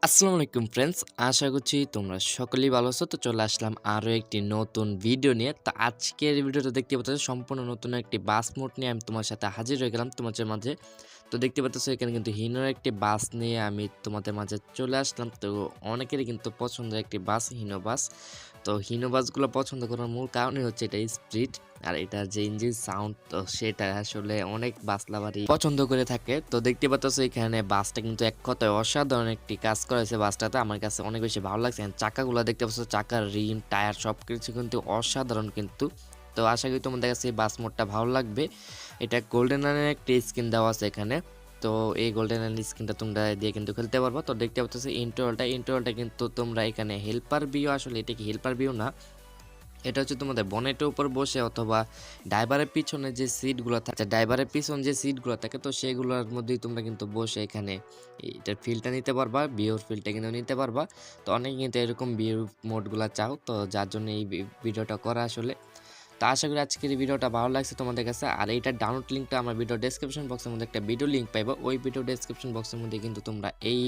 আসসালামু আলাইকুম ফ্রেন্ডস, আশা করছি তোমরা সকলেই ভালো আছো। তো চলে আসলাম আরও একটি নতুন ভিডিও নিয়ে। তো আজকের ভিডিওটা দেখতে পাচ্ছ সম্পূর্ণ নতুন একটি বাস মোড নিয়ে আমি তোমার সাথে হাজির হয়ে গেলাম তোমাদের মাঝে। তো দেখতে পাচ্ছ এখানে কিন্তু হিনোর একটি বাস নিয়ে আমি তোমাদের মাঝে চলে আসলাম। তো অনেকেরই কিন্তু পছন্দের একটি বাস হিনো বাস। তো হিনো বাসগুলো পছন্দ করার মূল কারণই হচ্ছে এটা স্পিড আর এটার যে ইঞ্জিন সাউন্ড, তো সেটা আসলে অনেক বাস লাভারই পছন্দ করে থাকে। তো দেখতে পাচ্ছ এখানে বাসটা কিন্তু এক কথায় অসাধারণ একটি কাজ করেছে বাসটাতে, আমার কাছে অনেক বেশি ভালো লাগছে। চাকাগুলো দেখতে পাচ্ছ, চাকার রিম টায়ার সব কিছু কিন্তু অসাধারণ কিন্তু। তো আশা করি তোমাদের কাছে এই বাস মোডটা ভালো লাগবে। এটা গোল্ডেন রানের একটি স্কিন দেওয়া আছে এখানে। তো এই গোল্ডেন রানের স্কিনটা তোমরা দিয়ে কিন্তু খেলতে পারবো। তো দেখতে পাচ্ছ ইন্টারওয়ালটা কিন্তু তোমরা এখানে হেল্পার ভিউ, আসলে এটা কি হেল্পার ভিউ না, এটা হচ্ছে তোমাদের বনেটের উপর বসে অথবা ড্রাইভারের পিছনে যে সিটগুলো থাকে, ড্রাইভারের পিছনে যে সিটগুলো থাকে, তো সেগুলোর মধ্যেই তোমরা কিন্তু বসে এখানে এটার ফিলটা নিতে পারবা, ভিউর ফিলটা কিন্তু নিতে পারবা। তো অনেকে কিন্তু এরকম ভিউ মোডগুলো চাও, তো যার জন্য এই ভিডিওটা করা আসলে। তো আশা করি আজকের এই ভিডিওটা ভালো লাগছে তোমাদের কাছে। আর এইটার ডাউনলোড লিঙ্কটা আমার ভিডিও ডেসক্রিপশন বক্সের মধ্যে একটা ভিডিও লিঙ্ক পাইবো, ওই ভিডিও ডেসক্রিপশন বক্সের মধ্যে কিন্তু তোমরা এই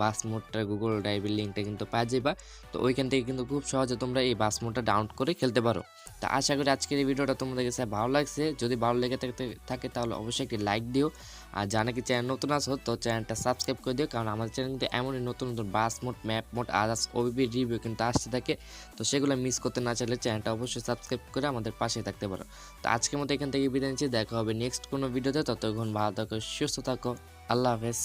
বাস মোডটার গুগল ড্রাইভের লিঙ্কটা কিন্তু পাওয়া যাবে। তো ওইখান থেকে কিন্তু খুব সহজে তোমরা এই বাস মোডটা ডাউনলোড করে খেলতে পারো। তো আশা করি আজকের এই ভিডিওটা তোমাদের কাছে ভালো লাগছে। যদি ভালো লেগে থাকে তাহলে অবশ্যই একটি লাইক দিও। আর জানা কি চ্যানেল নতুন আসো তো চ্যানেলটা সাবস্ক্রাইব করে দিও, কারণ আমাদের চ্যানেল কিন্তু এমনই নতুন নতুন bus mode, map mode, others OBB review কিন্তু আসতে থাকে। তো সেগুলো মিস করতে না চাইলে চ্যানেলটা অবশ্যই সাবস্ক্রাইব করে আমাদের পাশে থাকতে পারো। তো আজকের মতো এখান থেকে বিদায় নিচ্ছি, দেখা হবে নেক্সট কোনো ভিডিওতে। ততক্ষণ ভালো থাকো, সুস্থ থাকো, আল্লাহ হাফেজ।